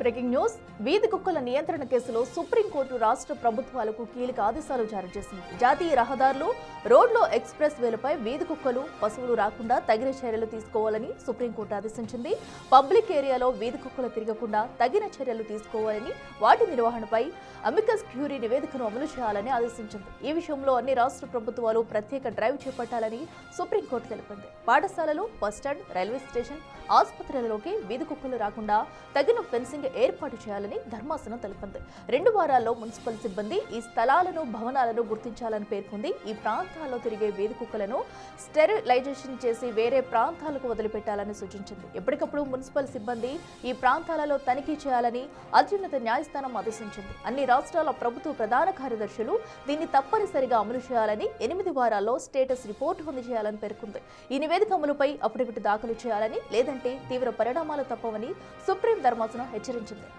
Breaking news వీధి కుక్కల నియంత్రణ కేసులో సుప్రీంకోర్టు రాష్ట్ర ప్రభుత్వాలకు కీలక ఆదేశాలు జారీ చేసింది. జాతీయ రహదారులు, రోడ్లో ఎక్స్ప్రెస్ వేలపై వీధి కుక్కలు, పశువులు రాకుండా తగిన చర్యలు తీసుకోవాలని సుప్రీంకోర్టు ఆదేశించింది. పబ్లిక్ ఏరియాలో వీధి కుక్కలు తిరగకుండా తగిన చర్యలు తీసుకోవాలని, వాటి నిర్వహణపై అమికస్ క్యూరీ నివేదికను అమలు చేయాలని ఆదేశించింది. ఈ విషయంలో అన్ని రాష్ట్ర ప్రభుత్వాలు ప్రత్యేక డ్రైవ్ చేపట్టాలని సుప్రీంకోర్టు తెలిపింది. పాఠశాలలు, బస్టాండ్, రైల్వే స్టేషన్, ఆసుపత్రులలోకి వీధి కుక్కలు రాకుండా తగిన ఫెన్సింగ్ ఏర్పాటు చేయాలని ధర్మాసనం తెలిపింది. 2 వారాల్లో మున్సిపల్ సిబ్బంది ఈ స్థలాలను, భవనాలను గుర్తించాలని పేర్కొంది. ఈ ప్రాంతాల్లో తిరిగే వీధి కుక్కలను స్టెరిలైజేషన్ చేసి వేరే ప్రాంతాలకు వదిలిపెట్టాలని సూచించింది. ఎప్పటికప్పుడు మున్సిపల్ సిబ్బంది ఈ ప్రాంతాలలో తనిఖీ చేయాలని అత్యున్నత న్యాయస్థానం ఆదేశించింది. అన్ని రాష్ట్రాల ప్రభుత్వ ప్రధాన కార్యదర్శులు దీన్ని తప్పనిసరిగా అమలు చేయాలని, 8 వారాల్లో స్టేటస్ రిపోర్టు అందజేయాలని పేర్కొంది. ఈ నివేదిక అమలుపై అఫిడవిట్ దాఖలు చేయాలని, లేదంటే తీవ్ర పరిణామాలు తప్పవని సుప్రీం ధర్మాసనం హెచ్చరించింది.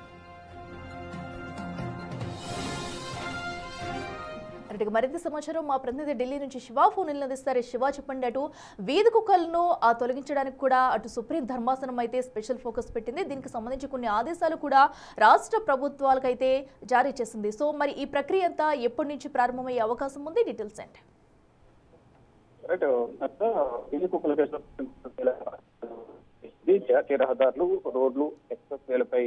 మరింత సమాచారం మా ప్రతినిధి ఢిల్లీ నుంచి శివ ఫోన్ అందిస్తారు. శివ, చెప్పండి. అటు వీధి కుక్కలను తొలగించడానికి కూడా అటు సుప్రీం ధర్మాసనం అయితే స్పెషల్ ఫోకస్ పెట్టింది. దీనికి సంబంధించి కొన్ని ఆదేశాలు కూడా రాష్ట్ర ప్రభుత్వాలకైతే జారీ చేసింది. సో మరి ఈ ప్రక్రియ అంతా ఎప్పటి నుంచి ప్రారంభమయ్యే అవకాశం ఉంది? డీటెయిల్స్ ఏంటి? జాతీయ రహదారులు, రోడ్లు, ఎక్స్ప్రెస్ వేలపై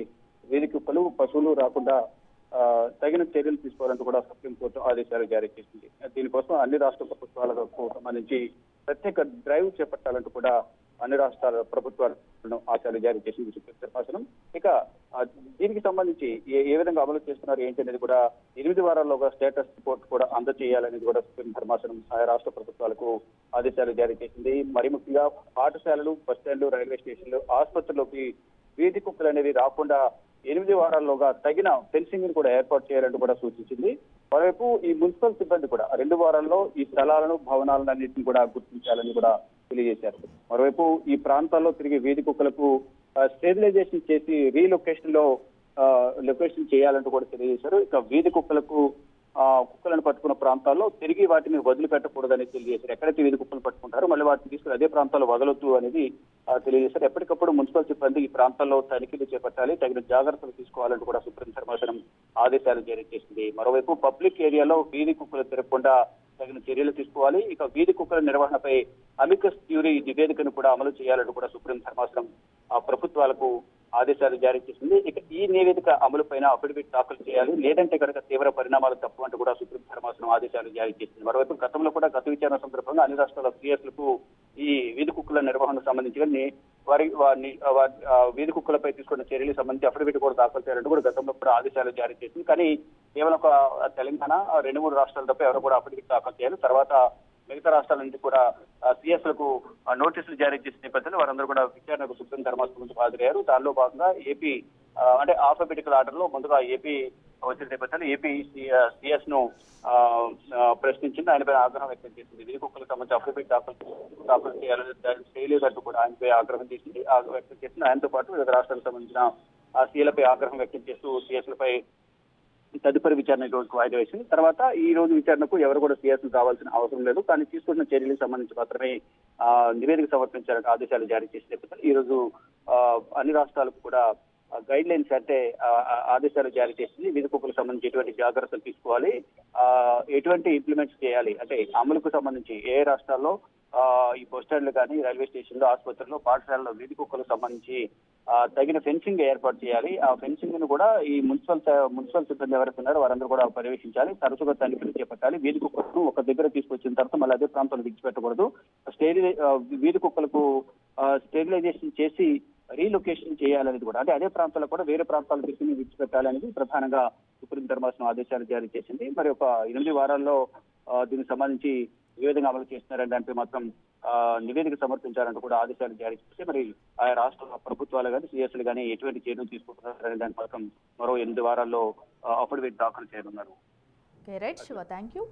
వీధి కుక్కలు, పశువులు రాకుండా తగిన చర్యలు తీసుకోవాలంటూ కూడా సుప్రీంకోర్టు ఆదేశాలు జారీ చేసింది. దీనికోసం అన్ని రాష్ట్ర ప్రభుత్వాలకు సంబంధించి ప్రత్యేక డ్రైవ్ చేపట్టాలంటూ కూడా అన్ని రాష్ట్రాల ప్రభుత్వాలను ఆదేశాలు జారీ చేసింది సుప్రీం ధర్మాసనం. ఇక దీనికి సంబంధించి ఏ విధంగా అమలు చేస్తున్నారు ఏంటి అనేది కూడా 8 వారాల్లోగా స్టేటస్ రిపోర్ట్ కూడా అందజేయాలనేది కూడా సుప్రీం ధర్మాసనం ఆయా రాష్ట్ర ప్రభుత్వాలకు ఆదేశాలు జారీ చేసింది. మరి ముఖ్యంగా పాఠశాలలు, బస్టాండ్లు, రైల్వే స్టేషన్లు, ఆసుపత్రుల్లోకి వీధి కుక్కలు అనేవి రాకుండా 8 వారాల్లోగా తగిన ఫెన్సింగ్ కూడా ఏర్పాటు చేయాలంటూ కూడా సూచించింది. మరోవైపు ఈ మున్సిపల్ సిబ్బంది కూడా 2 వారాల్లో ఈ స్థలాలను, భవనాలను అన్నింటినీ కూడా గుర్తించాలని కూడా తెలియజేశారు. మరోవైపు ఈ ప్రాంతాల్లో తిరిగి వీధి కుక్కలకు స్టెరిలైజేషన్ చేసి లొకేషన్ చేయాలంటూ కూడా తెలియజేశారు. ఇక వీధి కుక్కలను పట్టుకున్న ప్రాంతాల్లో తిరిగి వాటిని వదిలిపెట్టకూడదని తెలియజేశారు. ఎక్కడైతే వీధి కుక్కలు పట్టుకుంటారో మళ్ళీ వాటిని తీసుకుని అదే ప్రాంతాల్లో వదలొద్దు అనేది తెలియజేశారు. ఎప్పటికప్పుడు మున్సిపల్ సిబ్బంది ఈ ప్రాంతాల్లో తనిఖీలు చేపట్టాలి, తగిన జాగ్రత్తలు తీసుకోవాలంటూ కూడా సుప్రీం ధర్మాసనం ఆదేశాలు జారీ చేసింది. మరోవైపు పబ్లిక్ ఏరియాలో వీధి కుక్కలు తిరగకుండా తగిన చర్యలు తీసుకోవాలి. ఇక వీధి కుక్కల నిర్వహణపై అమికస్ క్యూరీ నివేదికను కూడా అమలు చేయాలంటూ కూడా సుప్రీం ధర్మాసనం ప్రభుత్వాలకు ఆదేశాలు జారీ చేసింది. ఇక ఈ నివేదిక అమలుపైన అఫిడవిట్ దాఖలు చేయాలి, లేదంటే కనుక తీవ్ర పరిణామాలు తప్పవంటూ కూడా సుప్రీం ధర్మాసనం ఆదేశాలు జారీ చేసింది. మరోవైపు గతంలో కూడా గత విచారణ సందర్భంగా అన్ని రాష్ట్రాల సీఎస్లకు ఈ వీధి కుక్కల నిర్వహణకు సంబంధించి వీధి కుక్కలపై తీసుకున్న చర్యలకు సంబంధించి అఫిడవిట్ కూడా దాఖలు చేయాలంటూ కూడా గతంలో కూడా ఆదేశాలు జారీ చేసింది. కానీ కేవలం తెలంగాణ, 2-3 రాష్ట్రాల తప్ప ఎవరు కూడా అఫిడవిట్ దాఖలు చేయాలి. తర్వాత మిగతా రాష్ట్రాల నుంచి కూడా సీఎస్లకు నోటీసులు జారీ చేసిన నేపథ్యంలో వారందరూ కూడా విచారణకు సుప్రీం ధర్మాసనం ముందు హాజరయ్యారు. దానిలో భాగంగా ఏపీ అంటే ఆల్ఫాబెటికల్ ఆర్డర్ లో ముందుగా ఏపీ వచ్చిన నేపథ్యంలో ఏపీ సీఎస్ ను ప్రశ్నించింది. ఆయనపై ఆగ్రహం వ్యక్తం చేసింది. వీధి కుక్కలకు సంబంధించి అఫిడవిట్ దాఖలు చేయలేదంటూ కూడా ఆయనపై ఆగ్రహం వ్యక్తం చేసింది. ఆయనతో పాటు వివిధ రాష్ట్రాలకు సంబంధించిన సీఎలపై ఆగ్రహం వ్యక్తం చేస్తూ సీఎస్లపై తదుపరి విచారణ రోజుకు వాయిదా వేసింది. తర్వాత ఈ రోజు విచారణకు ఎవరు కూడా సీఎస్ కావాల్సిన అవసరం లేదు, కానీ తీసుకున్న చర్యలకు సంబంధించి మాత్రమే నివేదిక సమర్పించాలని ఆదేశాలు జారీ చేసిన నేపథ్యంలో ఈ రోజు అన్ని రాష్ట్రాలకు కూడా గైడ్ లైన్స్ అంటే ఆదేశాలు జారీ చేసింది. వీధి కుక్కలకు సంబంధించి ఎటువంటి జాగ్రత్తలు తీసుకోవాలి, ఎటువంటి ఇంప్లిమెంట్స్ చేయాలి, అంటే అమలుకు సంబంధించి ఏ రాష్ట్రాల్లో ఈ బస్టాండ్లు కానీ, రైల్వే స్టేషన్లు, ఆసుపత్రుల్లో, పాఠశాలలో వీధి కుక్కలకు సంబంధించి తగిన ఫెన్సింగ్ ఏర్పాటు చేయాలి. ఆ ఫెన్సింగ్ ను కూడా ఈ మున్సిపల్ సిబ్బంది ఎవరైతే ఉన్నారో వారందరూ కూడా పర్యవేక్షించాలి, తరచుగా తనిఖీలు చేపట్టాలి. వీధి కుక్కలను ఒక దగ్గర తీసుకొచ్చిన తర్వాత మళ్ళీ అదే ప్రాంతంలో విడిచిపెట్టకూడదు. వీధి కుక్కలకు స్టెరిలైజేషన్ చేసి రీలొకేషన్ చేయాలనేది కూడా, అంటే అదే ప్రాంతాల్లో కూడా వేరే ప్రాంతాలు తీసుకుని విడిచిపెట్టాలనేది ప్రధానంగా సుప్రీం ధర్మాసనం ఆదేశాలు జారీ చేసింది. మరి ఒక 8 వారాల్లో దీనికి సంబంధించి ఏ విధంగా అమలు చేస్తున్నారని దానిపై మాత్రం నివేదిక సమర్పించారంటూ కూడా ఆదేశాలు జారీ చేస్తే మరి ఆయా రాష్ట్ర ప్రభుత్వాలు కానీ, సీఎస్లు కానీ ఎటువంటి చర్యలు తీసుకుంటున్నారనే దాని మాత్రం మరో 8 వారాల్లో అఫిడవిట్ దాఖలు చేయనున్నారు. Right Shiva, thank you.